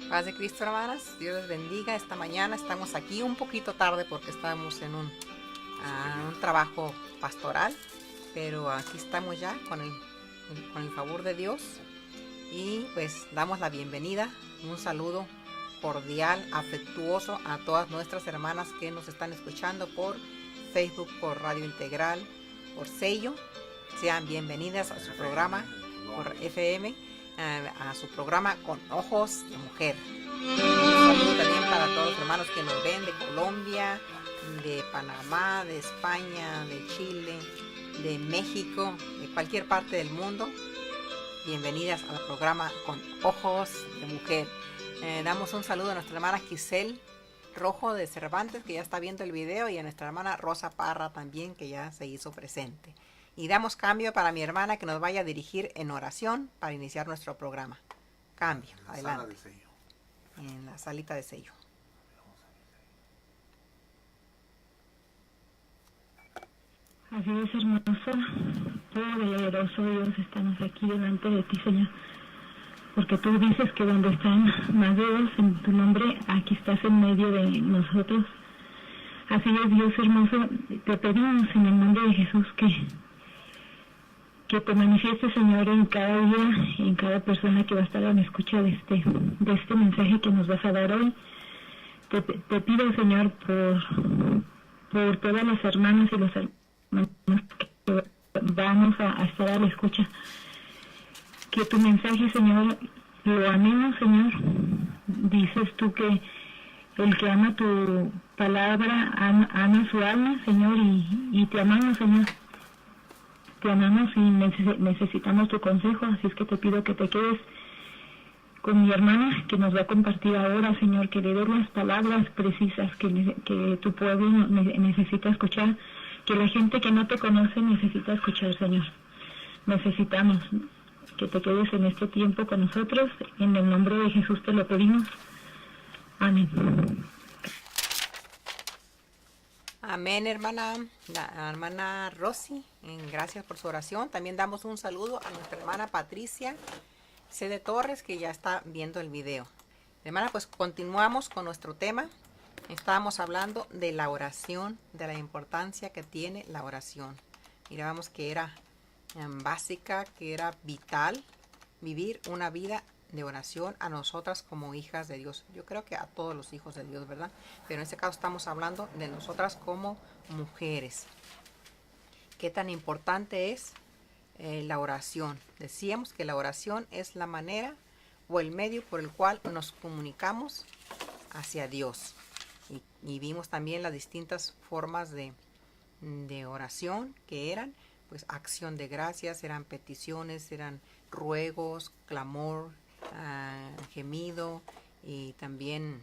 Paz de Cristo, hermanas. Dios les bendiga. Esta mañana estamos aquí un poquito tarde porque estamos en un trabajo pastoral, pero aquí estamos ya con el favor de Dios y pues damos la bienvenida, un saludo cordial, afectuoso a todas nuestras hermanas que nos están escuchando por Facebook, por Radio Integral, por Sello. Sean bienvenidas a su programa por FM, a su programa Con Ojos de Mujer. Un saludo también para todos los hermanos que nos ven de Colombia, de Panamá, de España, de Chile, de México, de cualquier parte del mundo. Bienvenidas al programa Con Ojos de Mujer. Damos un saludo a nuestra hermana Giselle Rojo de Cervantes, que ya está viendo el video, y a nuestra hermana Rosa Parra también, que ya se hizo presente. Y damos cambio para mi hermana que nos vaya a dirigir en oración para iniciar nuestro programa. Cambio, adelante. En la salita de sello. Así es, hermoso, poderoso Dios, estamos aquí delante de ti, Señor, porque tú dices que donde están más de dos en tu nombre, aquí estás en medio de nosotros. Así es, Dios hermoso, te pedimos en el nombre de Jesús que te manifiestes, Señor, en cada día, en cada persona que va a estar a la escucha de este mensaje que nos vas a dar hoy. Te pido, Señor, por todas las hermanas y los hermanos que vamos a estar a la escucha, que tu mensaje, Señor, lo amemos, Señor. Dices tú que el que ama tu palabra ama su alma, Señor, y te amamos, Señor. Te amamos y necesitamos tu consejo, así es que te pido que te quedes con mi hermana que nos va a compartir ahora, Señor, que le des las palabras precisas que tu pueblo necesita escuchar, que la gente que no te conoce necesita escuchar, Señor. Necesitamos que te quedes en este tiempo con nosotros, en el nombre de Jesús te lo pedimos. Amén. Amén, hermana. La hermana Rosy, gracias por su oración. También damos un saludo a nuestra hermana Patricia C. de Torres, que ya está viendo el video. Hermana, pues continuamos con nuestro tema. Estábamos hablando de la oración, de la importancia que tiene la oración. Mirábamos que era básica, que era vital vivir una vida de oración a nosotras como hijas de Dios. Yo creo que a todos los hijos de Dios, ¿verdad? Pero en este caso estamos hablando de nosotras como mujeres. ¿Qué tan importante es la oración? Decíamos que la oración es la manera o el medio por el cual nos comunicamos hacia Dios. Y vimos también las distintas formas de oración que eran, pues, acción de gracias, eran peticiones, eran ruegos, clamor, gemido, y también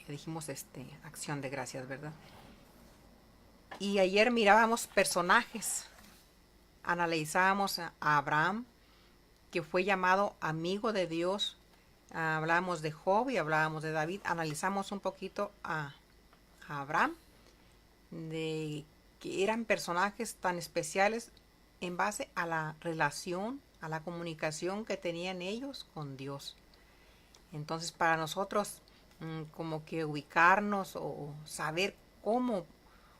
dijimos acción de gracias, ¿verdad? Y ayer mirábamos personajes, analizábamos a Abraham, que fue llamado amigo de Dios. Hablábamos de Job y hablábamos de David. Analizamos un poquito a Abraham, de que eran personajes tan especiales en base a la relación, a la comunicación que tenían ellos con Dios. Entonces, para nosotros, como que ubicarnos o saber cómo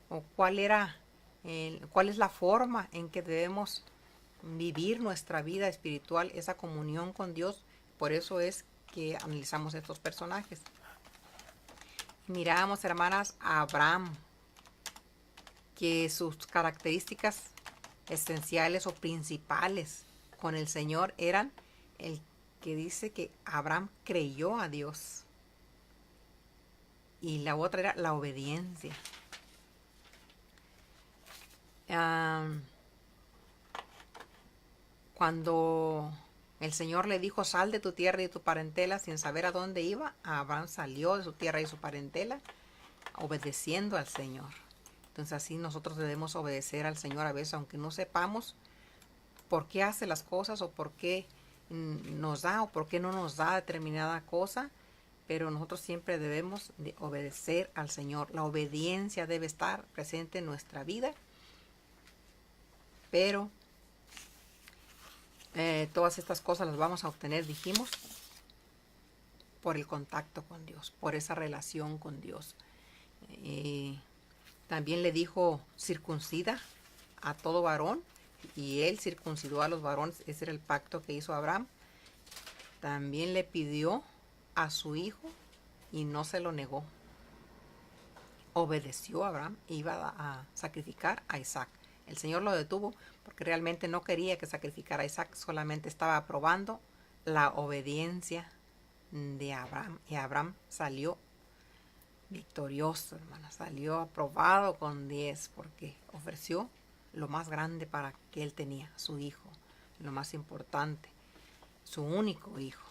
o cuál es la forma en que debemos vivir nuestra vida espiritual, esa comunión con Dios. Por eso es que analizamos estos personajes. Miramos, hermanas, a Abraham, que sus características esenciales o principales con el Señor eran el que dice que Abraham creyó a Dios, y la otra era la obediencia. Cuando el Señor le dijo: sal de tu tierra y de tu parentela, sin saber a dónde iba, Abraham salió de su tierra y su parentela, obedeciendo al Señor. Entonces así nosotros debemos obedecer al Señor a veces, aunque no sepamos por qué hace las cosas o por qué nos da o por qué no nos da determinada cosa, pero nosotros siempre debemos de obedecer al Señor. La obediencia debe estar presente en nuestra vida, pero todas estas cosas las vamos a obtener, dijimos, por el contacto con Dios, por esa relación con Dios. También le dijo circuncida a todo varón, y él circuncidó a los varones. Ese era el pacto que hizo Abraham. También le pidió a su hijo y no se lo negó. Obedeció a Abraham, iba a sacrificar a Isaac. El Señor lo detuvo porque realmente no quería que sacrificara a Isaac, solamente estaba aprobando la obediencia de Abraham. Y Abraham salió victorioso, hermana, salió aprobado con 10 porque ofreció lo más grande para que él tenía, su hijo, lo más importante, su único hijo.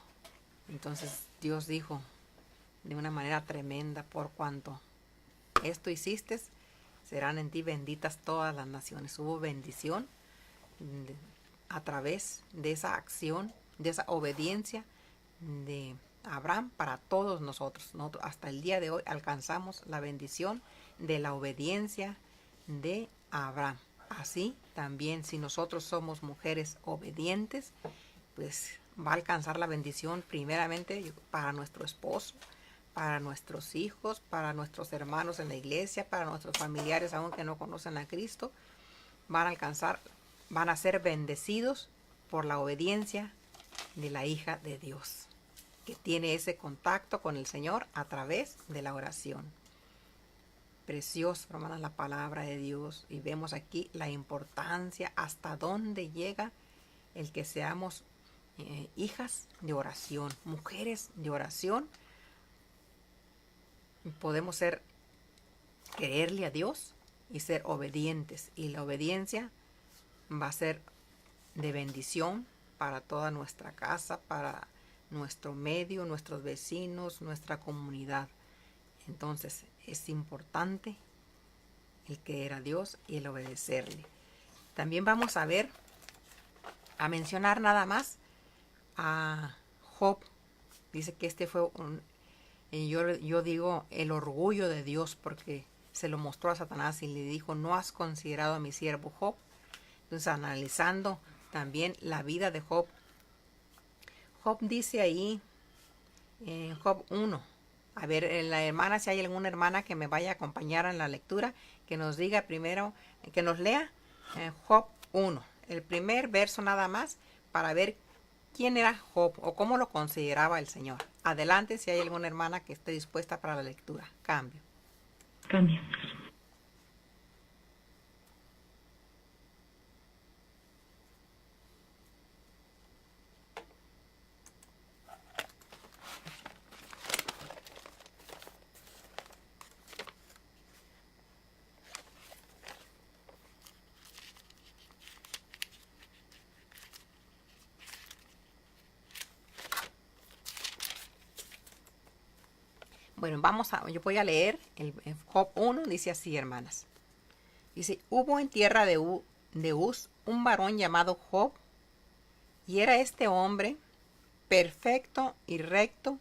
Entonces Dios dijo de una manera tremenda: por cuanto esto hiciste, serán en ti benditas todas las naciones. Hubo bendición a través de esa acción, de esa obediencia de Abraham para todos nosotros. Nosotros hasta el día de hoy alcanzamos la bendición de la obediencia de Abraham. Así también, si nosotros somos mujeres obedientes, pues va a alcanzar la bendición primeramente para nuestro esposo, para nuestros hijos, para nuestros hermanos en la iglesia, para nuestros familiares aún que no conocen a Cristo. Van a ser bendecidos por la obediencia de la hija de Dios, que tiene ese contacto con el Señor a través de la oración. Precioso, hermanas, la palabra de Dios, y vemos aquí la importancia, hasta dónde llega el que seamos hijas de oración, mujeres de oración. Podemos creerle a Dios y ser obedientes, y la obediencia va a ser de bendición para toda nuestra casa, para nuestro medio, nuestros vecinos, nuestra comunidad. Entonces es importante el creer a Dios y el obedecerle. También vamos a mencionar nada más a Job. Dice que este fue yo digo el orgullo de Dios, porque se lo mostró a Satanás y le dijo: no has considerado a mi siervo Job. Entonces, analizando también la vida de Job, Job dice ahí en Job 1, a ver, la hermana, si hay alguna hermana que me vaya a acompañar en la lectura, que nos diga primero, que nos lea Job 1, el primer verso nada más, para ver quién era Job o cómo lo consideraba el Señor. Adelante, si hay alguna hermana que esté dispuesta para la lectura. Cambio. Cambio. Bueno, yo voy a leer el Job 1, dice así, hermanas. Dice: hubo en tierra de Uz un varón llamado Job, y era este hombre perfecto y recto,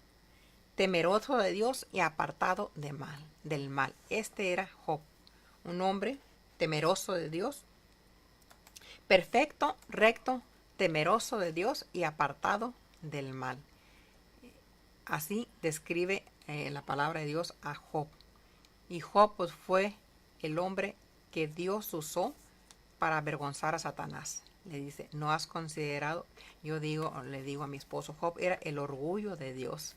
temeroso de Dios y apartado del mal. Este era Job, un hombre temeroso de Dios, perfecto, recto, temeroso de Dios y apartado del mal. Así describe la palabra de Dios a Job. Y Job pues fue el hombre que Dios usó para avergonzar a Satanás. Le dice: no has considerado, le digo a mi esposo, Job era el orgullo de Dios.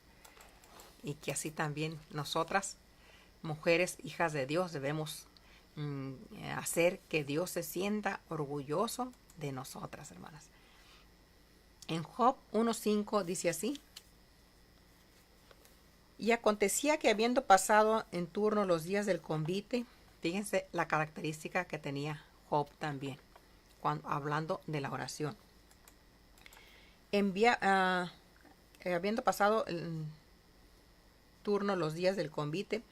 Y que así también nosotras, mujeres, hijas de Dios, debemos hacer que Dios se sienta orgulloso de nosotras, hermanas. En Job 1:5 dice así: y acontecía que, habiendo pasado en turno los días del convite, fíjense la característica que tenía Job también, hablando de la oración. Habiendo pasado en turno los días del convite,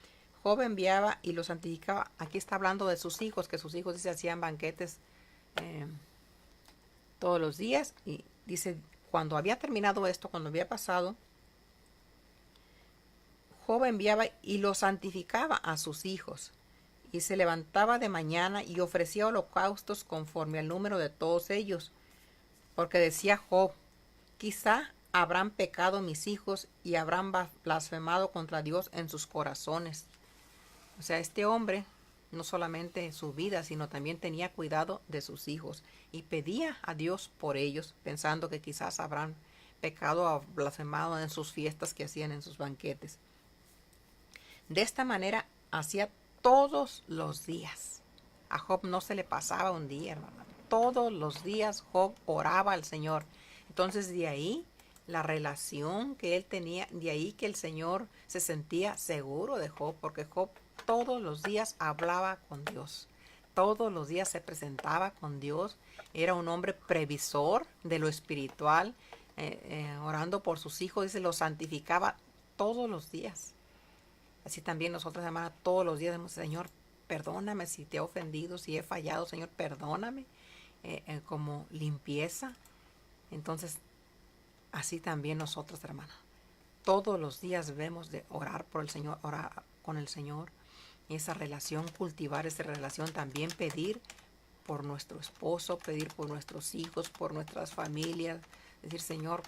Job enviaba y los santificaba. Aquí está hablando de sus hijos, que sus hijos se hacían banquetes todos los días. Y dice, cuando había terminado esto, cuando había pasado, Job enviaba y los santificaba a sus hijos, y se levantaba de mañana y ofrecía holocaustos conforme al número de todos ellos, Porque decía Job, quizá habrán pecado mis hijos y habrán blasfemado contra Dios en sus corazones. O sea, este hombre no solamente su vida, sino también tenía cuidado de sus hijos y pedía a Dios por ellos, pensando que quizás habrán pecado o blasfemado en sus fiestas que hacían en sus banquetes. De esta manera hacía todos los días. A Job no se le pasaba un día, hermano. Todos los días Job oraba al Señor. Entonces de ahí la relación que él tenía, de ahí que el Señor se sentía seguro de Job, porque Job todos los días hablaba con Dios. Todos los días se presentaba con Dios. Era un hombre previsor de lo espiritual, orando por sus hijos, dice, los santificaba todos los días. Así también nosotros, hermanas, todos los días decimos, Señor, perdóname si te he ofendido, si he fallado, Señor, perdóname, como limpieza. Entonces, así también nosotros, hermanas, todos los días debemos de orar por el Señor, orar con el Señor, esa relación, cultivar esa relación, también pedir por nuestro esposo, pedir por nuestros hijos, por nuestras familias, decir, Señor,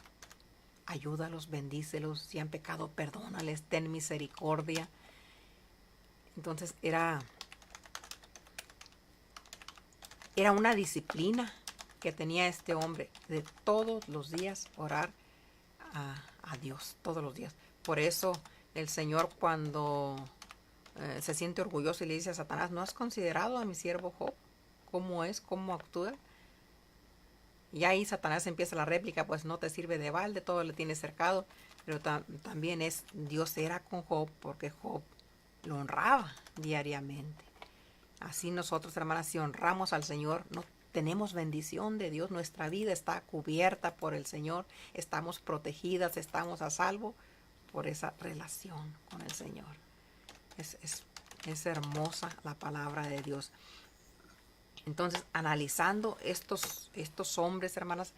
ayúdalos, bendícelos, si han pecado, perdónales, ten misericordia. Entonces era una disciplina que tenía este hombre de todos los días orar a Dios, todos los días. Por eso el Señor, cuando se siente orgulloso y le dice a Satanás, ¿no has considerado a mi siervo Job? ¿Cómo es? ¿Cómo actúa? Y ahí Satanás empieza la réplica, pues no te sirve de balde, todo le tienes cercado. Pero también Dios era con Job, porque Job lo honraba diariamente. Así nosotros, hermanas, si honramos al Señor, no tenemos bendición de Dios, nuestra vida está cubierta por el Señor, estamos protegidas, estamos a salvo por esa relación con el Señor. Es hermosa la palabra de Dios. Entonces, analizando estos hombres, hermanas,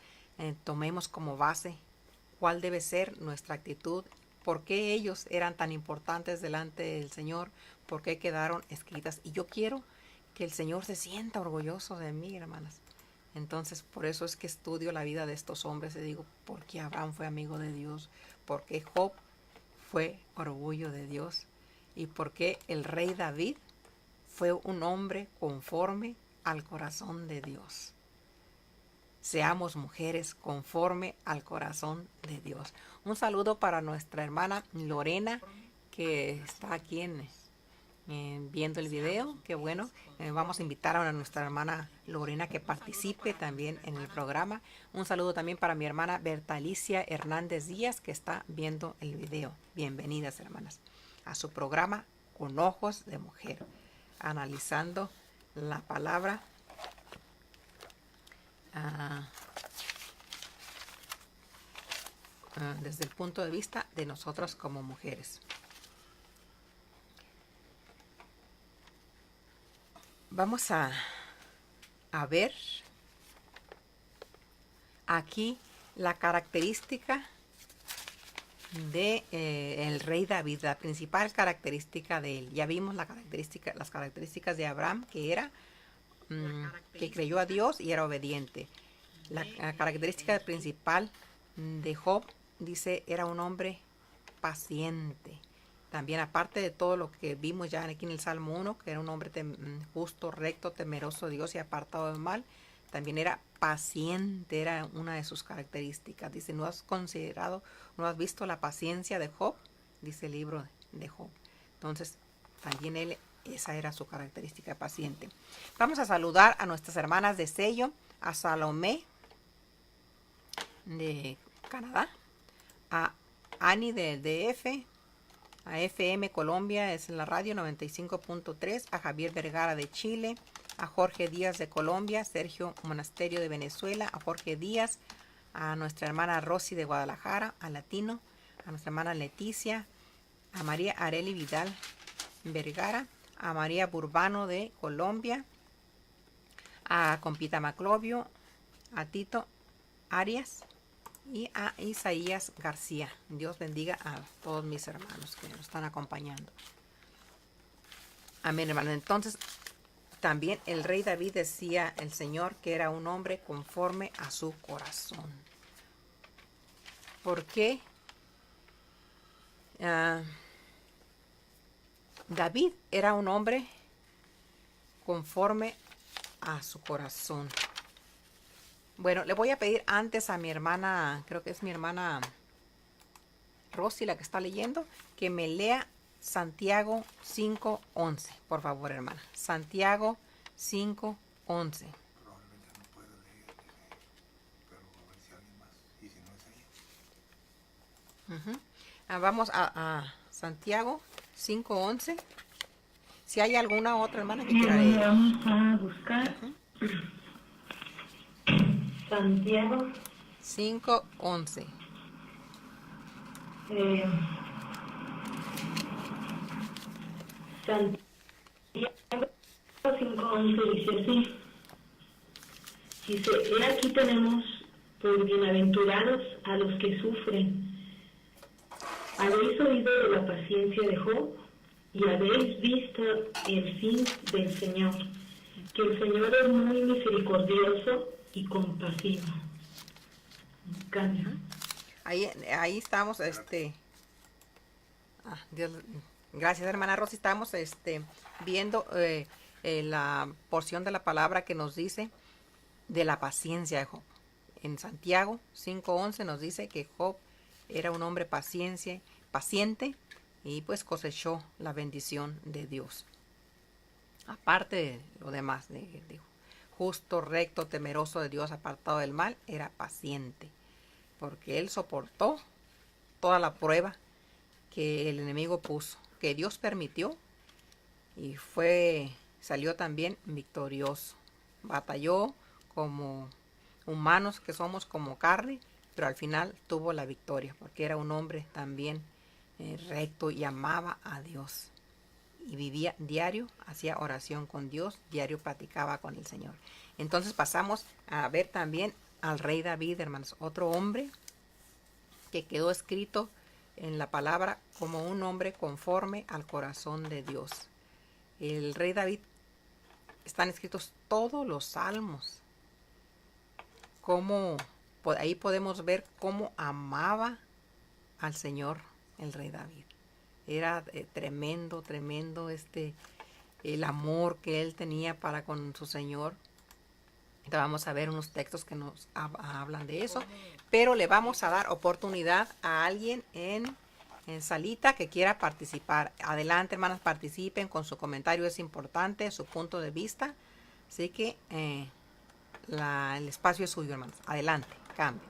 tomemos como base cuál debe ser nuestra actitud, por qué ellos eran tan importantes delante del Señor, por qué quedaron escritas. Y yo quiero que el Señor se sienta orgulloso de mí, hermanas. Entonces, por eso es que estudio la vida de estos hombres y digo, ¿por qué Abraham fue amigo de Dios? ¿Por qué Job fue orgullo de Dios? ¿Y por qué el rey David fue un hombre conforme al corazón de Dios? Seamos mujeres conforme al corazón de Dios. Un saludo para nuestra hermana Lorena, que está aquí viendo el video. Qué bueno. Vamos a invitar a nuestra hermana Lorena que participe también en el programa. Un saludo también para mi hermana Bertalicia Hernández Díaz, que está viendo el video. Bienvenidas, hermanas, a su programa Con Ojos de Mujer, analizando la palabra desde el punto de vista de nosotras como mujeres. Vamos a ver aquí la característica de el rey David, la principal característica de él. Ya vimos las características de Abraham, que era que creyó a Dios y era obediente. La característica principal de Job, dice, era un hombre paciente. También, aparte de todo lo que vimos ya aquí en el Salmo 1, que era un hombre justo, recto, temeroso de Dios y apartado del mal, también era paciente, era una de sus características. Dice, ¿no has considerado, no has visto la paciencia de Job? Dice el libro de Job. Entonces, también esa era su característica, paciente. Vamos a saludar a nuestras hermanas de sello, a Salomé de Canadá, a Ani del DF, a FM Colombia, es en la radio 95.3, a Javier Vergara de Chile, a Jorge Díaz de Colombia, Sergio Monasterio de Venezuela, a Jorge Díaz, a nuestra hermana Rosy de Guadalajara, a Latino, a nuestra hermana Leticia, a María Areli Vidal Vergara, a María Burbano de Colombia, a Compita Maclovio, a Tito Arias y a Isaías García. Dios bendiga a todos mis hermanos que nos están acompañando. Amén, hermano. Entonces, también el rey David decía el Señor que era un hombre conforme a su corazón. ¿Por qué? David era un hombre conforme a su corazón. Bueno, le voy a pedir antes a mi hermana, creo que es mi hermana Rosy la que está leyendo, que me lea Santiago 5:11, por favor, hermana. Santiago 5:11. Probablemente no puedo leer, pero a ver si alguien más, y si no es ella. Vamos a Santiago 5:11. Si hay alguna otra hermana que quiera leer. Vamos a buscar Santiago 5:11. Santiago 5:11 dice así. Dice, he aquí tenemos por bienaventurados a los que sufren. Habéis oído de la paciencia de Job y habéis visto el fin del Señor, que el Señor es muy misericordioso y compasivo. Cambio. Ahí estamos, Dios, gracias hermana Rosy, estamos viendo la porción de la palabra que nos dice de la paciencia de Job. En Santiago 5:11 nos dice que Job era un hombre paciente y pues cosechó la bendición de Dios. Aparte de lo demás, de justo, recto, temeroso de Dios, apartado del mal, era paciente, porque él soportó toda la prueba que el enemigo puso, que Dios permitió, y salió también victorioso. Batalló como humanos que somos, como carne, pero al final tuvo la victoria, porque era un hombre también recto y amaba a Dios. Y vivía diario, hacía oración con Dios, diario platicaba con el Señor. Entonces pasamos a ver también al rey David, hermanos, otro hombre que quedó escrito en la palabra como un hombre conforme al corazón de Dios. El rey David, están escritos todos los salmos. Ahí podemos ver cómo amaba al Señor el rey David. Era tremendo el amor que él tenía para con su Señor. Entonces vamos a ver unos textos que nos hablan de eso, pero le vamos a dar oportunidad a alguien en salita que quiera participar. Adelante, hermanas, participen con su comentario, es importante, su punto de vista. Así que el espacio es suyo, hermanos. Adelante, cambio.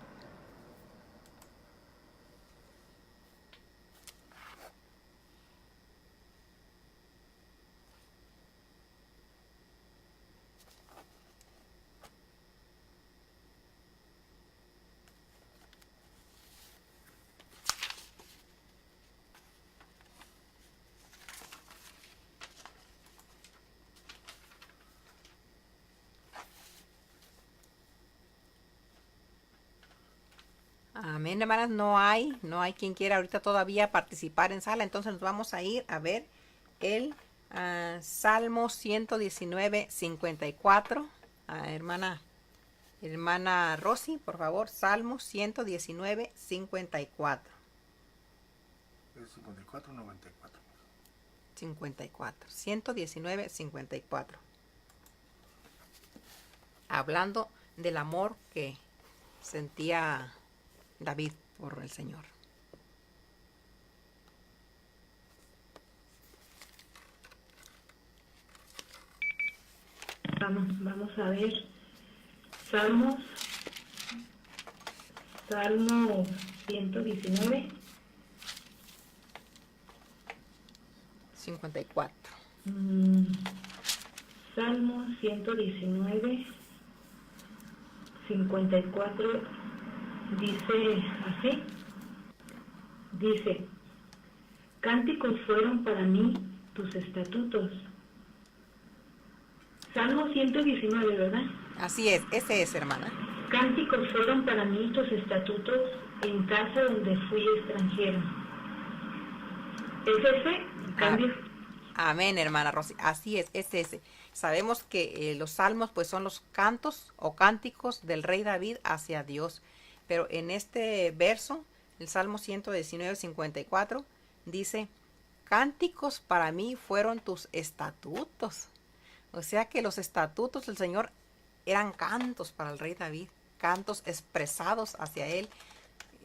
Amén, hermanas, no hay quien quiera ahorita todavía participar en sala, entonces nos vamos a ir a ver el Salmo 119, 54. Hermana Rosy, por favor, Salmo 119, 54. ¿Es 54 o 94? 54, 119, 54. Hablando del amor que sentía David por el Señor. Vamos a ver Salmo 119 54. Salmo 119 54 dice así. Dice: cánticos fueron para mí tus estatutos. Salmo 119, ¿verdad? Así es, ese es, hermana. Cánticos fueron para mí tus estatutos en casa donde fui extranjero. ¿Es ese? ¿Cambio? Amén, hermana Rosy. Así es ese. Sabemos que los salmos pues son los cantos o cánticos del rey David hacia Dios. Pero en este verso, el Salmo 119:54, dice, cánticos para mí fueron tus estatutos. O sea que los estatutos del Señor eran cantos para el rey David, cantos expresados hacia él.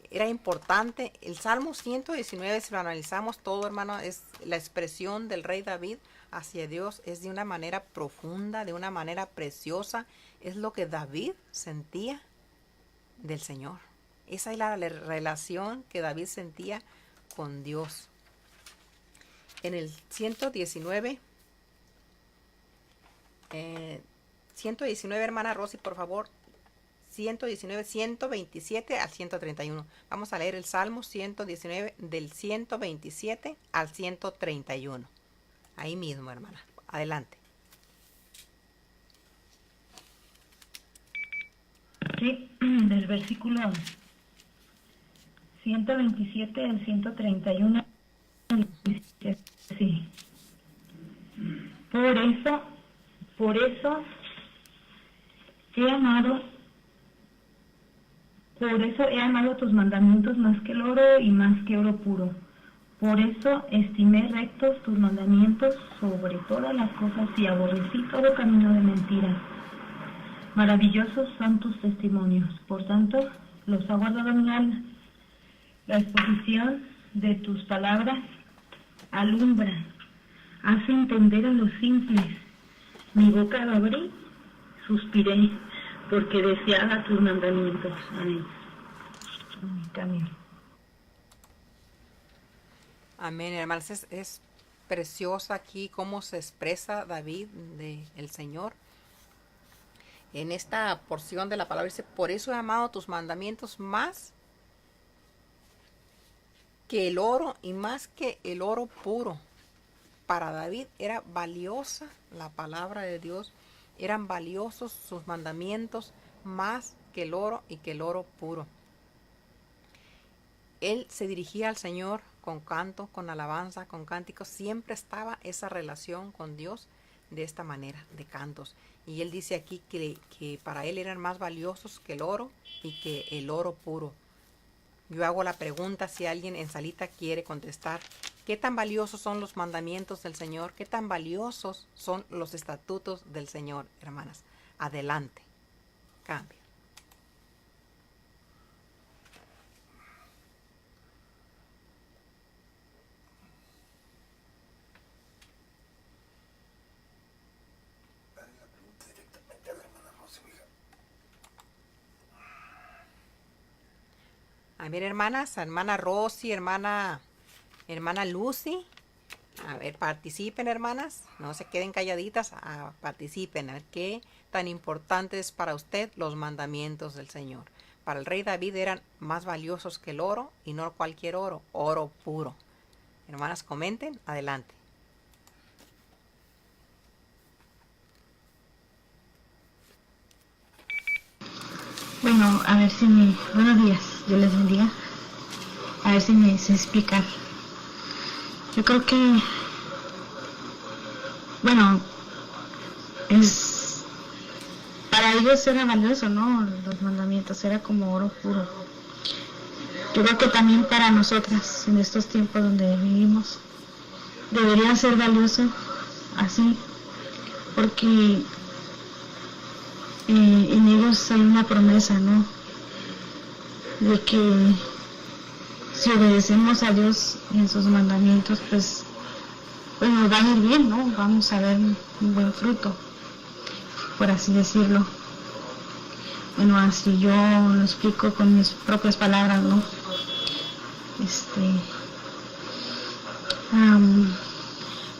Era importante. El Salmo 119, si lo analizamos todo, hermano, es la expresión del rey David hacia Dios. Es de una manera profunda, de una manera preciosa. Es lo que David sentía del Señor. Esa es la relación que David sentía con Dios. En el 119, 119, hermana Rosy, por favor. 119, 127 al 131. Vamos a leer el Salmo 119 del 127 al 131. Ahí mismo, hermana. Adelante. Sí, del versículo 127 al 131. Sí. Por eso he amado tus mandamientos más que el oro y más que oro puro. Por eso estimé rectos tus mandamientos sobre todas las cosas y aborrecí todo camino de mentira. Maravillosos son tus testimonios, por tanto los ha guardado mi alma. La exposición de tus palabras alumbra, hace entender a los simples. Mi boca abrí, suspiré, porque deseaba tus mandamientos. Amén. Amén. Amén, hermanos. Es preciosa aquí cómo se expresa David del Señor. En esta porción de la palabra dice, por eso he amado tus mandamientos más que el oro y más que el oro puro. Para David era valiosa la palabra de Dios, eran valiosos sus mandamientos más que el oro y que el oro puro. Él se dirigía al Señor con canto, con alabanza, con cánticos. Siempre estaba esa relación con Dios de esta manera, de cantos. Y él dice aquí que para él eran más valiosos que el oro y que el oro puro. Yo hago la pregunta si alguien en salita quiere contestar. ¿Qué tan valiosos son los mandamientos del Señor? ¿Qué tan valiosos son los estatutos del Señor, hermanas? Adelante. Cambio. Dale la pregunta directamente a la hermana Rosy, hija. A ver, hermanas, hermana Rosy, hermana Lucy. A ver, participen, hermanas. No se queden calladitas. Participen. A ver qué tan importante es para usted los mandamientos del Señor. Para el rey David eran más valiosos que el oro y no cualquier oro, oro puro. Hermanas, comenten. Adelante. Bueno, a ver si buenos días, Dios les bendiga. A ver si me sé explicar. Yo creo que, bueno, para ellos era valioso, ¿no? Los mandamientos, era como oro puro. Yo creo que también para nosotras, en estos tiempos donde vivimos, debería ser valioso así, porque en ellos hay una promesa, ¿no? De que si obedecemos a Dios en sus mandamientos, pues nos va a ir bien, ¿no? Vamos a ver un buen fruto, por así decirlo. Bueno, así yo lo explico con mis propias palabras, ¿no?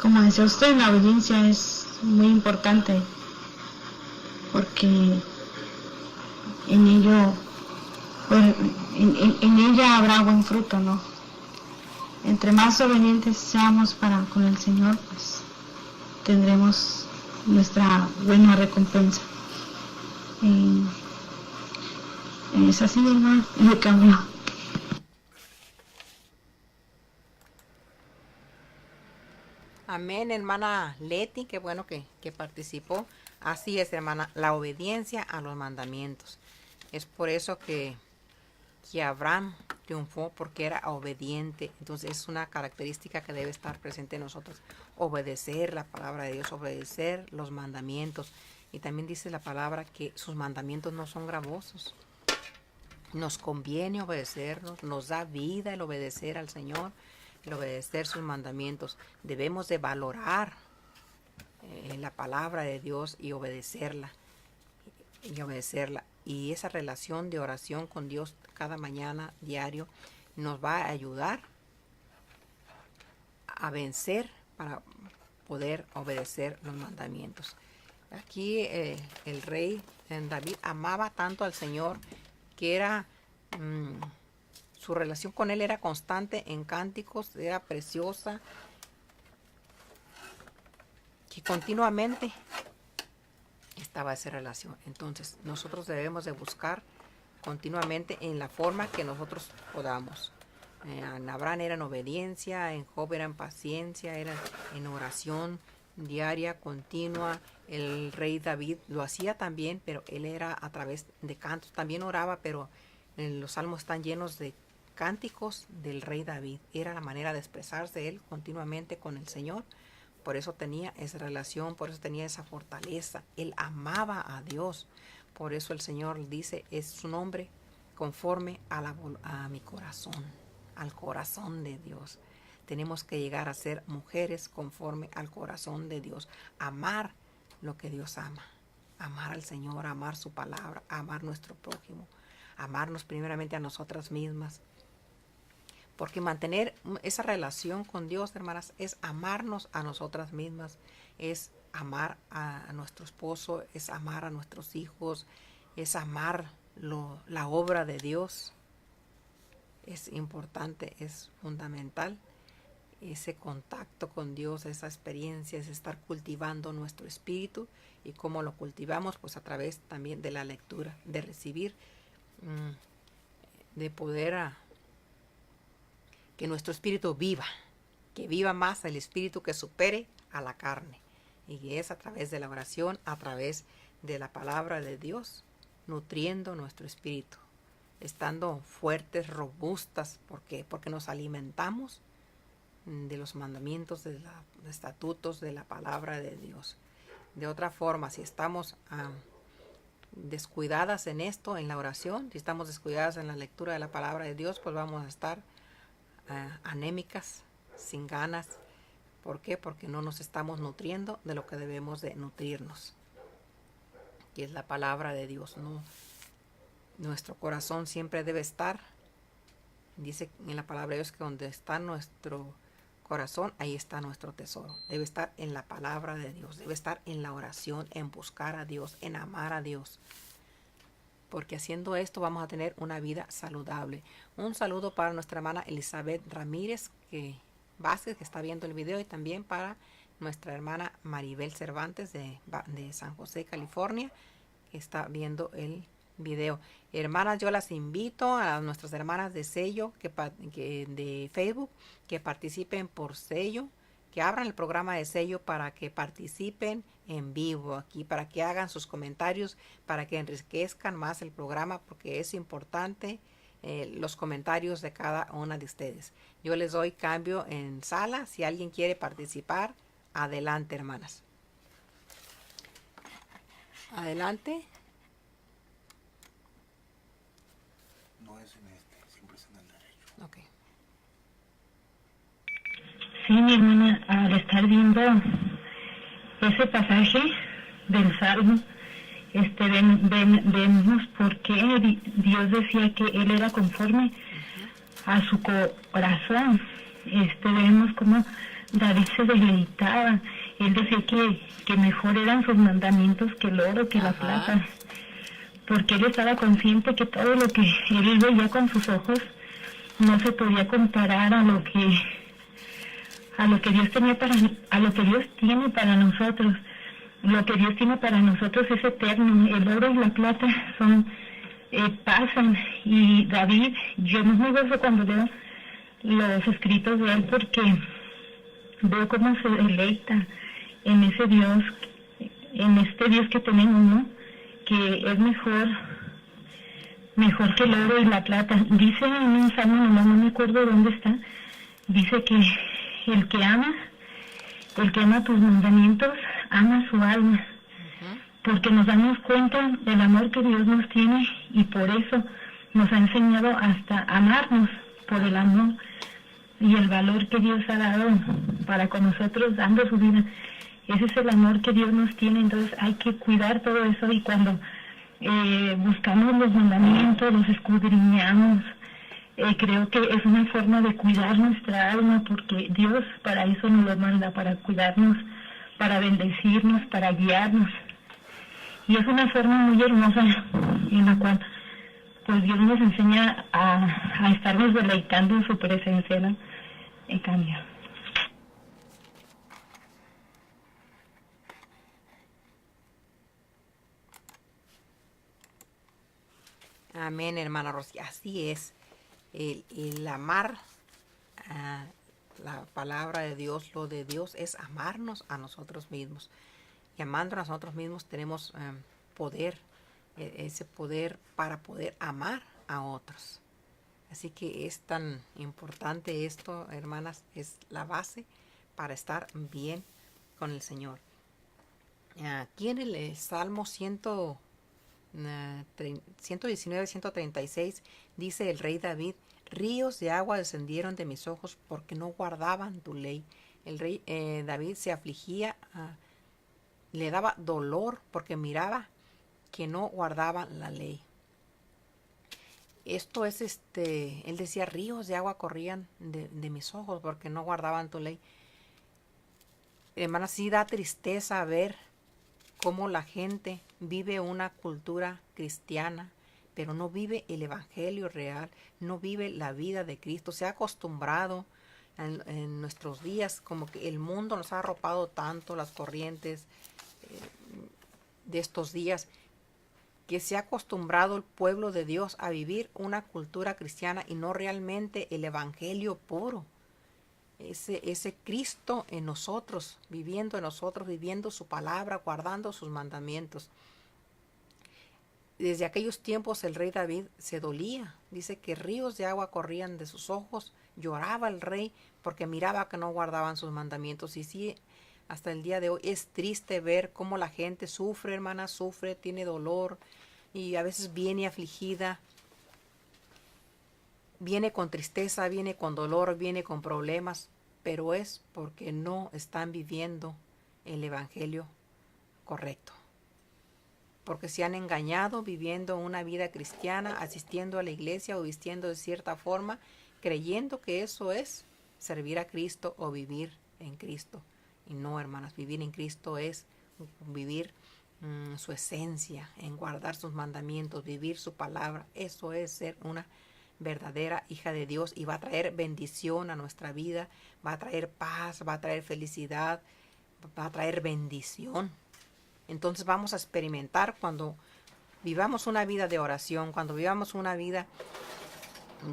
Como decía usted, la obediencia es muy importante, porque en ello, pues, en ella habrá buen fruto, ¿no? Entre más obedientes seamos con el Señor, pues tendremos nuestra buena recompensa. Es así, hermano, me cambió. A Amén, hermana Leti, qué bueno que participó. Así es, hermana, la obediencia a los mandamientos. Es por eso que Abraham triunfó, porque era obediente. Entonces es una característica que debe estar presente en nosotros. Obedecer la palabra de Dios, obedecer los mandamientos. Y también dice la palabra que sus mandamientos no son gravosos. Nos conviene obedecernos, nos da vida el obedecer al Señor, el obedecer sus mandamientos. Debemos de valorar la palabra de Dios y obedecerla. Y esa relación de oración con Dios cada mañana, diario, nos va a ayudar a vencer para poder obedecer los mandamientos. Aquí el rey David amaba tanto al Señor que era su relación con él era constante en cánticos, era preciosa, que continuamente estaba esa relación. Entonces nosotros debemos de buscar continuamente en la forma que nosotros podamos. En Abraham era en obediencia, en Job era en paciencia, era en oración diaria, continua. El rey David lo hacía también, pero él era a través de cantos. También oraba, pero en los salmos están llenos de cánticos del rey David. Era la manera de expresarse él continuamente con el Señor. Por eso tenía esa relación, por eso tenía esa fortaleza. Él amaba a Dios. Por eso el Señor dice, es su nombre conforme a mi corazón, al corazón de Dios. Tenemos que llegar a ser mujeres conforme al corazón de Dios. Amar lo que Dios ama. Amar al Señor, amar su palabra, amar nuestro prójimo. Amarnos primeramente a nosotras mismas. Porque mantener esa relación con Dios, hermanas, es amarnos a nosotras mismas. Es amar a nuestro esposo, es amar a nuestros hijos, es amar la obra de Dios. Es importante, es fundamental. Ese contacto con Dios, esa experiencia, es estar cultivando nuestro espíritu. ¿Y cómo lo cultivamos? Pues a través también de la lectura, de recibir, de poder que nuestro espíritu viva, que viva más el espíritu, que supere a la carne. Y es a través de la oración, a través de la palabra de Dios, nutriendo nuestro espíritu, estando fuertes, robustas. ¿Por qué? Porque nos alimentamos de los mandamientos, de los estatutos, de la palabra de Dios. De otra forma, si estamos descuidadas en esto, en la oración, si estamos descuidadas en la lectura de la palabra de Dios, pues vamos a estar anémicas, sin ganas. ¿Por qué? Porque no nos estamos nutriendo de lo que debemos de nutrirnos, que es la palabra de Dios. No, nuestro corazón siempre debe estar, dice en la palabra de Dios, que donde está nuestro corazón, ahí está nuestro tesoro. Debe estar en la palabra de Dios, debe estar en la oración, en buscar a Dios, en amar a Dios. Porque haciendo esto vamos a tener una vida saludable. Un saludo para nuestra hermana Elizabeth Ramírez Vázquez, que está viendo el video, y también para nuestra hermana Maribel Cervantes de San José, California, que está viendo el video. Hermanas, yo las invito a nuestras hermanas de sello de Facebook que participen por sello, que abran el programa de sello para que participen en vivo aquí, para que hagan sus comentarios, para que enriquezcan más el programa, porque es importante los comentarios de cada una de ustedes. Yo les doy cambio en sala. Si alguien quiere participar, adelante, hermanas. Adelante. No es en este, siempre es en el derecho. Ok. Sí, mi hermana, al estar viendo ese pasaje del Salmo, vemos por qué Dios decía que Él era conforme a su corazón. Vemos cómo David se deleitaba. Él decía que mejor eran sus mandamientos que el oro, que la plata. Porque él estaba consciente que todo lo que él veía con sus ojos no se podía comparar a lo que Dios a lo que Dios tiene para nosotros. Lo que Dios tiene para nosotros es eterno. El oro y la plata pasan. Y David, yo no me gozo cuando leo los escritos de él, porque veo cómo se deleita en ese Dios, en este Dios que tenemos, ¿no? Que es mejor que el oro y la plata. Dice en un salmo, no me acuerdo dónde está, dice que el que ama tus mandamientos, ama su alma, porque nos damos cuenta del amor que Dios nos tiene y por eso nos ha enseñado hasta amarnos por el amor y el valor que Dios ha dado para con nosotros, dando su vida. Ese es el amor que Dios nos tiene, entonces hay que cuidar todo eso y cuando buscamos los mandamientos, los escudriñamos, creo que es una forma de cuidar nuestra alma porque Dios para eso nos lo manda, para cuidarnos, para bendecirnos, para guiarnos. Y es una forma muy hermosa en la cual pues Dios nos enseña a estarnos deleitando en su presencia, ¿no? En cambio. Amén, hermana Rosy. Así es. El amar, la palabra de Dios, lo de Dios es amarnos a nosotros mismos. Y amándonos a nosotros mismos tenemos poder, ese poder para poder amar a otros. Así que es tan importante esto, hermanas, es la base para estar bien con el Señor. Aquí en el Salmo 119, 136 dice el rey David: ríos de agua descendieron de mis ojos porque no guardaban tu ley. El rey David se afligía, le daba dolor porque miraba que no guardaban la ley. Esto es, él decía, ríos de agua corrían de mis ojos porque no guardaban tu ley. Hermanas, sí da tristeza ver cómo la gente vive una cultura cristiana, pero no vive el evangelio real, no vive la vida de Cristo. Se ha acostumbrado en nuestros días, como que el mundo nos ha arropado tanto, las corrientes de estos días, que se ha acostumbrado el pueblo de Dios a vivir una cultura cristiana y no realmente el evangelio puro. Ese Cristo en nosotros, viviendo su palabra, guardando sus mandamientos. Desde aquellos tiempos el rey David se dolía. Dice que ríos de agua corrían de sus ojos. Lloraba el rey porque miraba que no guardaban sus mandamientos. Y sí, hasta el día de hoy es triste ver cómo la gente sufre, hermana, sufre, tiene dolor y a veces viene afligida, viene con tristeza, viene con dolor, viene con problemas, pero es porque no están viviendo el evangelio correcto. Porque se han engañado viviendo una vida cristiana, asistiendo a la iglesia o vistiendo de cierta forma, creyendo que eso es servir a Cristo o vivir en Cristo. Y no, hermanas, vivir en Cristo es vivir su esencia, en guardar sus mandamientos, vivir su palabra. Eso es ser una verdadera hija de Dios y va a traer bendición a nuestra vida, va a traer paz, va a traer felicidad, va a traer bendición. Entonces vamos a experimentar cuando vivamos una vida de oración, cuando vivamos una vida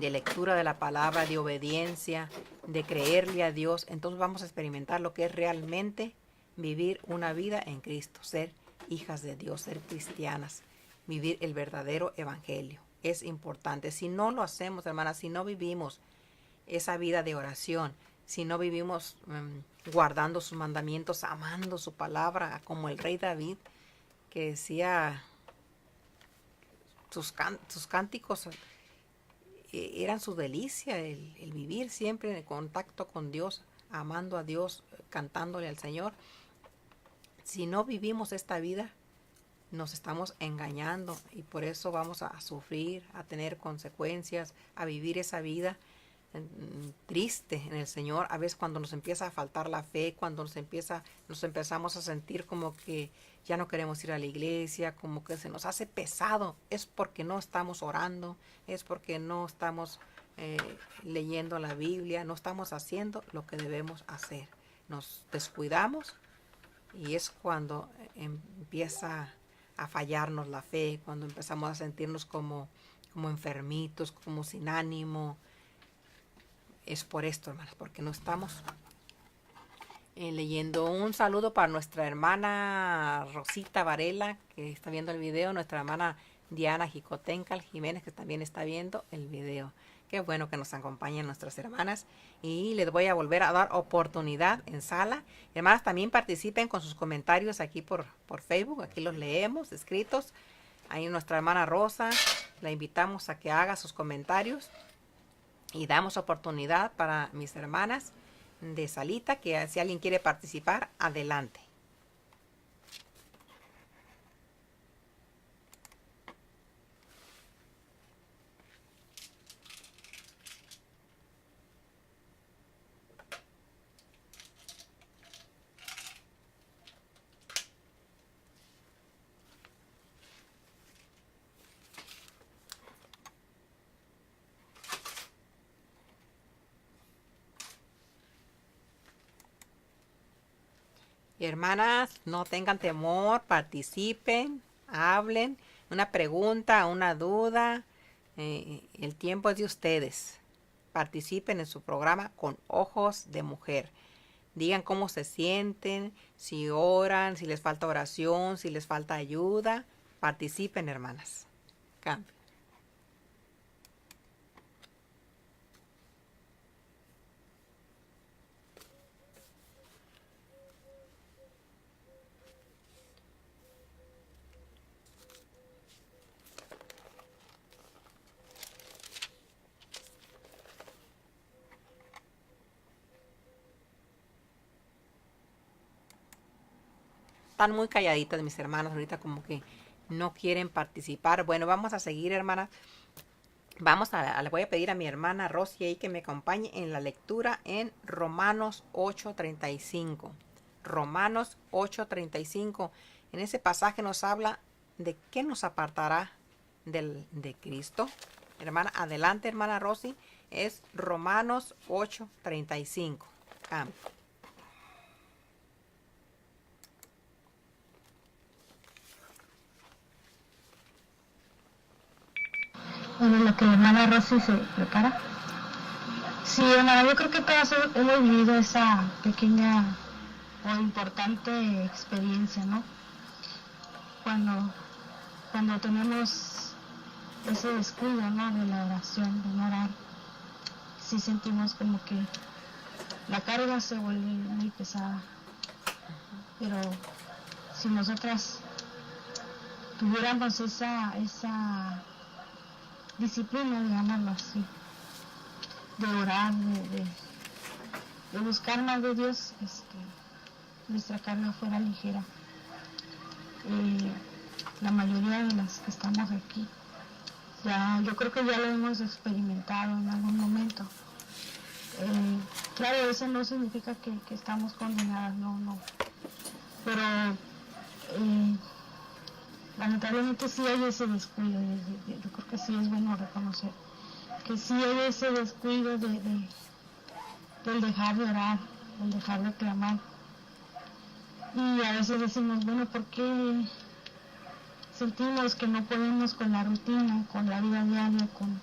de lectura de la palabra, de obediencia, de creerle a Dios, entonces vamos a experimentar lo que es realmente vivir una vida en Cristo, ser hijas de Dios, ser cristianas, vivir el verdadero evangelio. Es importante. Si no lo hacemos, hermanas, si no vivimos esa vida de oración, si no vivimos guardando sus mandamientos, amando su palabra, como el rey David, que decía sus cánticos eran su delicia, el vivir siempre en contacto con Dios, amando a Dios, cantándole al Señor. Si no vivimos esta vida, nos estamos engañando y por eso vamos a sufrir, a tener consecuencias, a vivir esa vida triste en el Señor. A veces cuando nos empieza a faltar la fe, cuando nos empezamos a sentir como que ya no queremos ir a la iglesia, como que se nos hace pesado, es porque no estamos orando, es porque no estamos leyendo la Biblia, no estamos haciendo lo que debemos hacer. Nos descuidamos y es cuando empieza a fallarnos la fe, cuando empezamos a sentirnos como enfermitos, como sin ánimo. Es por esto, hermanos, porque no estamos Leyendo un saludo para nuestra hermana Rosita Varela, que está viendo el video, nuestra hermana Diana Jicotencal Jiménez, que también está viendo el video. Qué bueno que nos acompañen nuestras hermanas. Y les voy a volver a dar oportunidad en sala. Hermanas, también participen con sus comentarios aquí por Facebook. Aquí los leemos escritos. Ahí nuestra hermana Rosa, la invitamos a que haga sus comentarios. Y damos oportunidad para mis hermanas de salita, que si alguien quiere participar, adelante. Hermanas, no tengan temor, participen, hablen, una pregunta, una duda, el tiempo es de ustedes. Participen en su programa con ojos de mujer. Digan cómo se sienten, si oran, si les falta oración, si les falta ayuda. Participen, hermanas. Cambio. Están muy calladitas mis hermanas ahorita, como que no quieren participar. Bueno, vamos a seguir, hermanas. Le voy a pedir a mi hermana Rosy ahí que me acompañe en la lectura en Romanos 8:35. Romanos 8:35. En ese pasaje nos habla de qué nos apartará de Cristo. Hermana, adelante, hermana Rosy. Es Romanos 8:35. Cambio. En lo que la hermana Rosy se prepara. Sí, hermana, yo creo que todas hemos vivido esa pequeña o importante experiencia, ¿no? Cuando tenemos ese descuido, ¿no? De la oración, de no orar, sí sentimos como que la carga se vuelve muy pesada. Pero si nosotras tuviéramos esa disciplina, de llamarlo así, de orar, de buscar más de Dios, nuestra carga fuera ligera. La mayoría de las que estamos aquí, yo creo que ya lo hemos experimentado en algún momento. Claro, eso no significa que estamos condenadas, no. Pero lamentablemente sí hay ese descuido. Yo creo que sí es bueno reconocer que sí hay ese descuido del dejar de orar, del dejar de clamar. Y a veces decimos, bueno, ¿por qué sentimos que no podemos con la rutina, con la vida diaria, con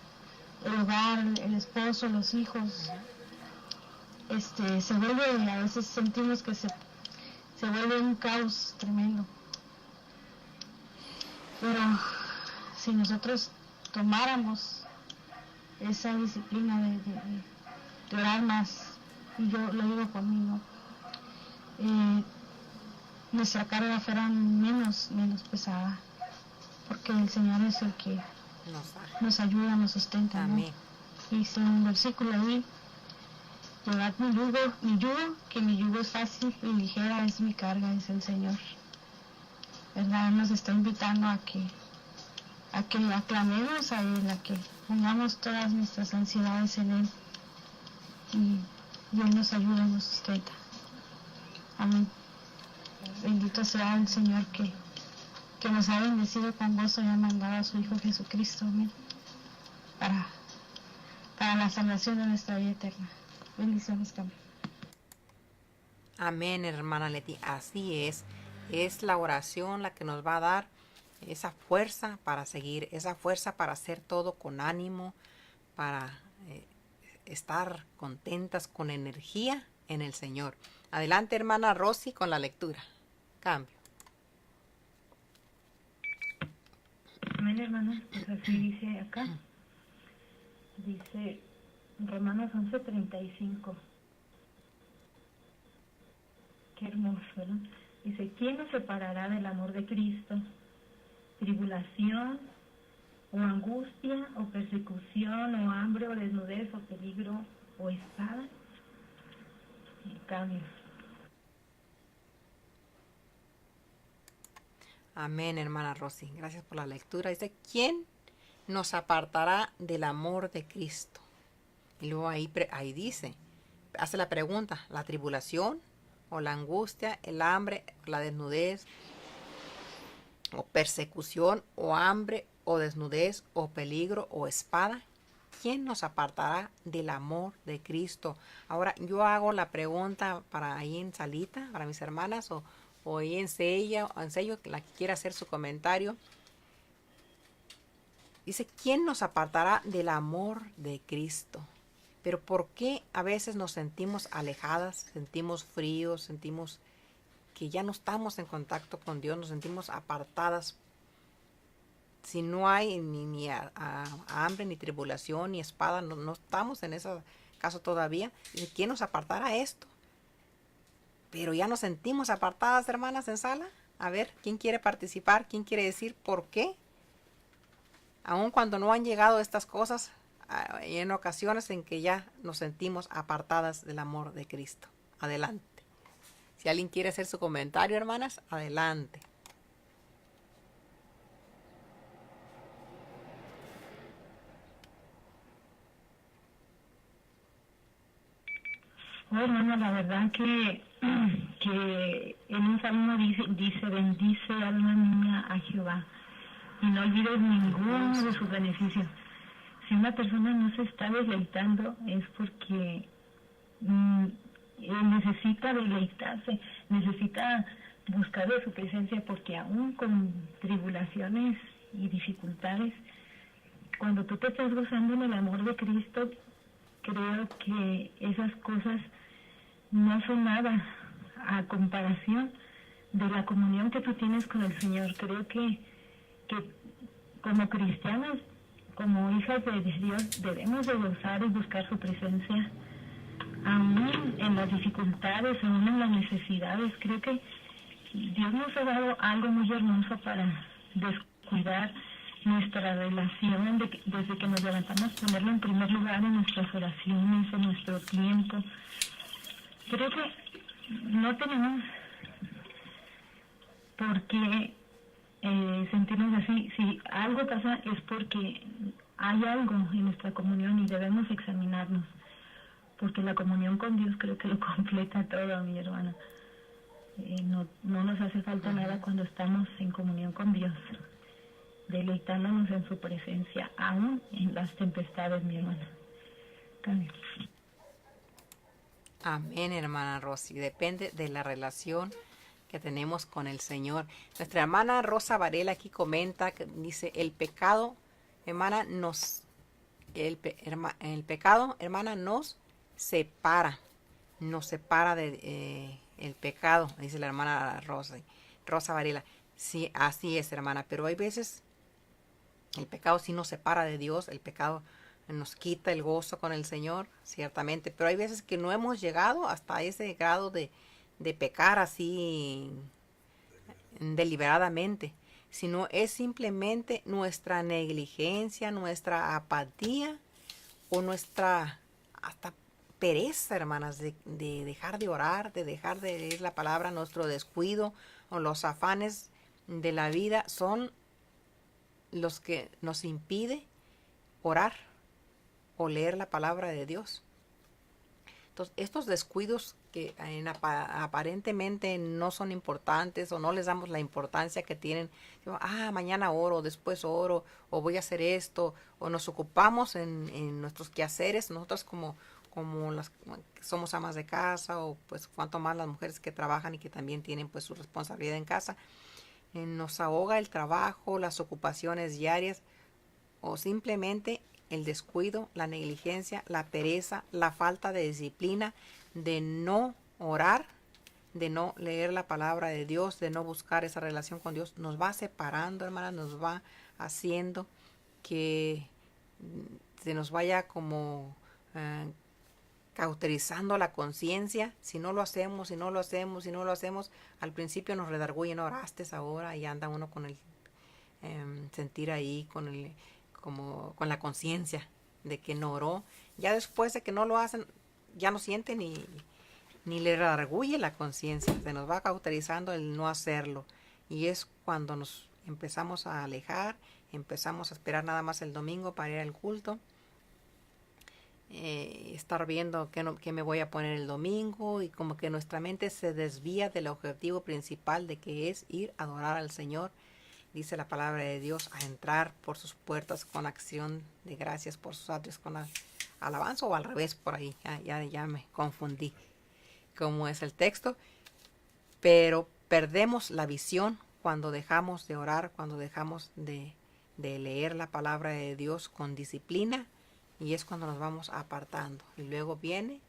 el hogar, el esposo, los hijos? Se vuelve, a veces sentimos que se vuelve un caos tremendo. Pero si nosotros tomáramos esa disciplina de orar más, y yo lo digo por mí, ¿no? Nuestra carga fuera menos pesada, porque el Señor es el que nos ayuda, nos sustenta, ¿no? Amén. Dice un versículo ahí: llevad mi yugo, que mi yugo es fácil y ligera es mi carga, dice el Señor. ¿Verdad? Nos está invitando a que aclamemos a Él, a que pongamos todas nuestras ansiedades en Él, y Él nos ayuda y nos sustenta. Amén. Bendito sea el Señor que nos ha bendecido con gozo y ha mandado a su Hijo Jesucristo, amén, para la salvación de nuestra vida eterna. Bendiciones, Camila. Amén, hermana Leti. Así es. Es la oración la que nos va a dar esa fuerza para seguir, esa fuerza para hacer todo con ánimo, para estar contentas, con energía en el Señor. Adelante, hermana Rosy, con la lectura. Cambio. Amén, hermanos, pues así dice acá. Dice Romanos 11:35. Qué hermoso, ¿verdad? Dice, ¿quién nos separará del amor de Cristo? ¿Tribulación, o angustia, o persecución, o hambre, o desnudez, o peligro, o espada? En cambio. Amén, hermana Rosy. Gracias por la lectura. Dice, ¿quién nos apartará del amor de Cristo? Y luego ahí dice, hace la pregunta, la tribulación, o la angustia, el hambre, la desnudez, o persecución, o hambre, o desnudez, o peligro, o espada. ¿Quién nos apartará del amor de Cristo? Ahora yo hago la pregunta para ahí en salita, para mis hermanas, o ahí en sello, la que quiera hacer su comentario. Dice, ¿quién nos apartará del amor de Cristo? Pero ¿por qué a veces nos sentimos alejadas, sentimos fríos, sentimos que ya no estamos en contacto con Dios, nos sentimos apartadas? Si no hay ni hambre, ni tribulación, ni espada, no estamos en ese caso todavía. ¿Y quién nos apartará esto? Pero ya nos sentimos apartadas, hermanas, en sala. A ver, ¿quién quiere participar? ¿Quién quiere decir por qué? Aun cuando no han llegado estas cosas, hay en ocasiones en que ya nos sentimos apartadas del amor de Cristo. Adelante. Si alguien quiere hacer su comentario, hermanas, adelante. Bueno, la verdad que en un salmo dice, bendice alma mía a Jehová y no olvides ninguno de sus beneficios. Si una persona no se está deleitando es porque necesita deleitarse, necesita buscar de su presencia, porque aún con tribulaciones y dificultades, cuando tú te estás gozando en el amor de Cristo, creo que esas cosas no son nada a comparación de la comunión que tú tienes con el Señor. Creo que como cristianos, como hijas de Dios, debemos de gozar y buscar su presencia, aún en las dificultades, aún en las necesidades. Creo que Dios nos ha dado algo muy hermoso para descuidar nuestra relación, desde que nos levantamos, ponerlo en primer lugar en nuestras oraciones, en nuestro tiempo. Creo que no tenemos por qué sentirnos así. Si algo pasa es porque hay algo en nuestra comunión y debemos examinarnos, porque la comunión con Dios creo que lo completa todo, mi hermana. No nos hace falta nada cuando estamos en comunión con Dios, deleitándonos en su presencia, aún en las tempestades, mi hermana. También. Amén, hermana Rosy. Depende de la relación que tenemos con el Señor. Nuestra hermana Rosa Varela aquí comenta, que dice, el pecado, hermana, el pecado, hermana, nos separa de el pecado, dice la hermana Rosa Varela. Sí, así es, hermana, pero hay veces el pecado sí nos separa de Dios, el pecado nos quita el gozo con el Señor, ciertamente, pero hay veces que no hemos llegado hasta ese grado de pecar así deliberadamente, sino es simplemente nuestra negligencia, nuestra apatía o nuestra hasta pereza, hermanas, de dejar de orar, de dejar de leer la palabra, nuestro descuido o los afanes de la vida son los que nos impide orar o leer la palabra de Dios. Entonces, estos descuidos que aparentemente no son importantes o no les damos la importancia que tienen, mañana oro, después oro, o voy a hacer esto, o nos ocupamos en nuestros quehaceres, nosotros como las que somos amas de casa, o pues cuanto más las mujeres que trabajan y que también tienen pues su responsabilidad en casa, nos ahoga el trabajo, las ocupaciones diarias, o simplemente el descuido, la negligencia, la pereza, la falta de disciplina, de no orar de no leer la palabra de Dios, de no buscar esa relación con Dios, nos va separando, hermanas, nos va haciendo que se nos vaya como cauterizando la conciencia. Si no lo hacemos, si no lo hacemos, si no lo hacemos, al principio nos redarguye, no oraste ahora, y anda uno con el sentir ahí, como con la conciencia de que no oró. Ya después de que no lo hacen, ya no siente ni le redarguye la conciencia, se nos va cauterizando el no hacerlo, y es cuando nos empezamos a alejar, empezamos a esperar nada más el domingo para ir al culto, estar viendo qué me voy a poner el domingo, y como que nuestra mente se desvía del objetivo principal, de que es ir a adorar al Señor. Dice la palabra de Dios, a entrar por sus puertas con acción de gracias, por sus atrios con alabanza, o al revés, por ahí, ya me confundí cómo es el texto. Pero perdemos la visión cuando dejamos de orar, cuando dejamos de leer la palabra de Dios con disciplina, y es cuando nos vamos apartando. Y luego viene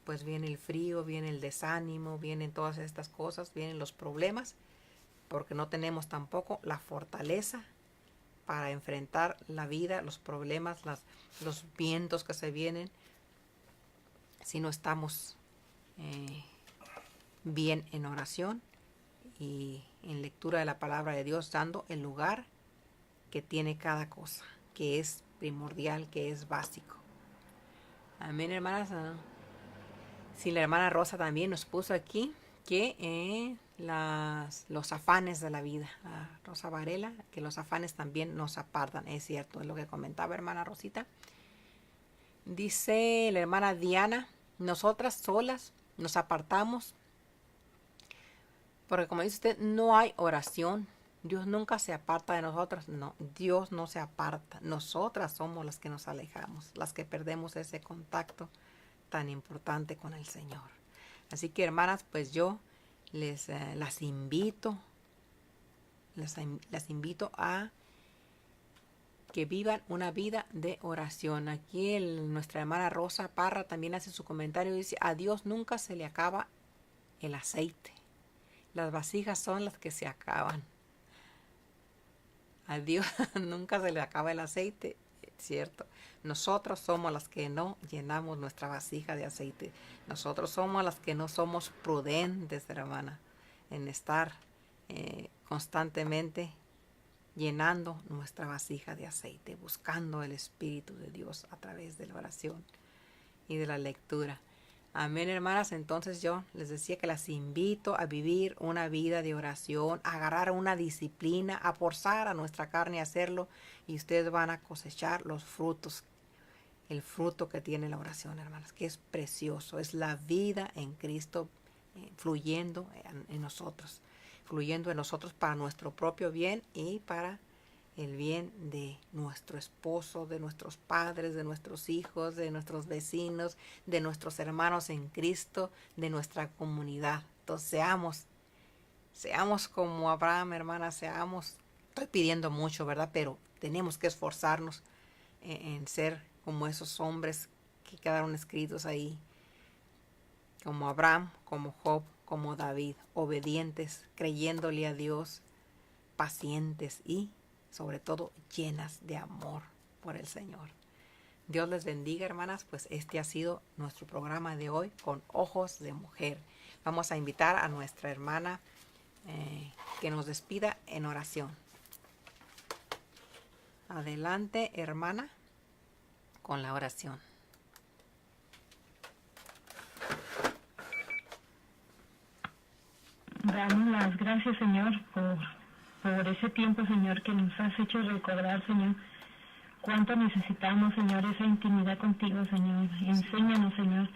el frío, viene el desánimo, vienen todas estas cosas, vienen los problemas, porque no tenemos tampoco la fortaleza para enfrentar la vida, los problemas, los vientos que se vienen, si no estamos bien en oración y en lectura de la palabra de Dios, dando el lugar que tiene cada cosa, que es primordial, que es básico. Amén, hermanas. Sí, la hermana Rosa también nos puso aquí que los afanes de la vida, Rosa Varela, que los afanes también nos apartan. Es cierto, es lo que comentaba hermana Rosita. Dice la hermana Diana, nosotras solas nos apartamos, porque como dice usted, no hay oración. Dios nunca se aparta de nosotras. No, Dios no se aparta. Nosotras somos las que nos alejamos, las que perdemos ese contacto tan importante con el Señor. Así que, hermanas, pues yo las invito a que vivan una vida de oración. Aquí nuestra hermana Rosa Parra también hace su comentario y dice, a Dios nunca se le acaba el aceite. Las vasijas son las que se acaban. A Dios nunca se le acaba el aceite, ¿cierto? Nosotros somos las que no llenamos nuestra vasija de aceite. Nosotros somos las que no somos prudentes, hermana, en estar constantemente llenando nuestra vasija de aceite, buscando el Espíritu de Dios a través de la oración y de la lectura. Amén, hermanas. Entonces yo les decía que las invito a vivir una vida de oración, a agarrar una disciplina, a forzar a nuestra carne a hacerlo, y ustedes van a cosechar los frutos, el fruto que tiene la oración, hermanas, que es precioso. Es la vida en Cristo fluyendo en nosotros para nuestro propio bien y para el bien de nuestro esposo, de nuestros padres, de nuestros hijos, de nuestros vecinos, de nuestros hermanos en Cristo, de nuestra comunidad. Entonces seamos como Abraham, hermanas, estoy pidiendo mucho, ¿verdad? Pero tenemos que esforzarnos en ser como esos hombres que quedaron escritos ahí, como Abraham, como Job, como David, obedientes, creyéndole a Dios, pacientes y sobre todo llenas de amor por el Señor. Dios les bendiga, hermanas. Pues este ha sido nuestro programa de hoy con ojos de mujer. Vamos a invitar a nuestra hermana que nos despida en oración. Adelante, hermana, con la oración. Damos las gracias, Señor, por ese tiempo, Señor, que nos has hecho recordar, Señor, cuánto necesitamos, Señor, esa intimidad contigo, Señor. Enséñanos, Señor,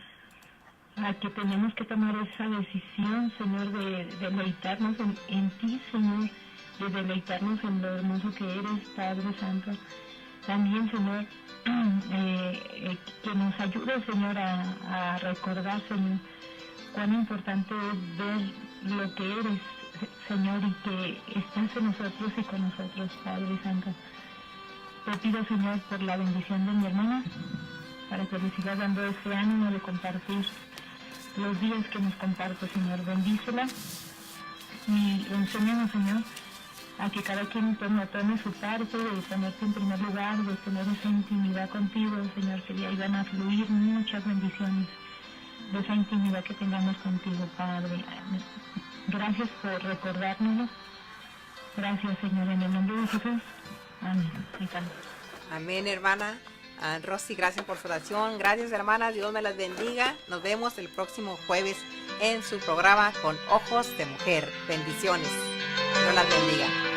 a que tenemos que tomar esa decisión, Señor, de deleitarnos en ti, Señor, de deleitarnos en lo hermoso que eres, Padre Santo. También, Señor, que nos ayude, Señor, a recordar, Señor, cuán importante es ver lo que eres, Señor, y que estás en nosotros y con nosotros, Padre Santo. Te pido, Señor, por la bendición de mi hermana, para que le sigas dando ese ánimo de compartir los días que nos comparte, Señor. Bendícela y enséñanos, Señor, a que cada quien tome su parte, de ponerte en primer lugar, de tener esa intimidad contigo, Señor, que de ahí van a fluir muchas bendiciones de esa intimidad que tengamos contigo, Padre. Gracias por recordárnoslo. Gracias, Señor, en el nombre de Jesús. Amén. Amén, hermana. Rosy, gracias por su oración. Gracias, hermanas. Dios me las bendiga. Nos vemos el próximo jueves en su programa Con Ojos de Mujer. Bendiciones. Dios las bendiga.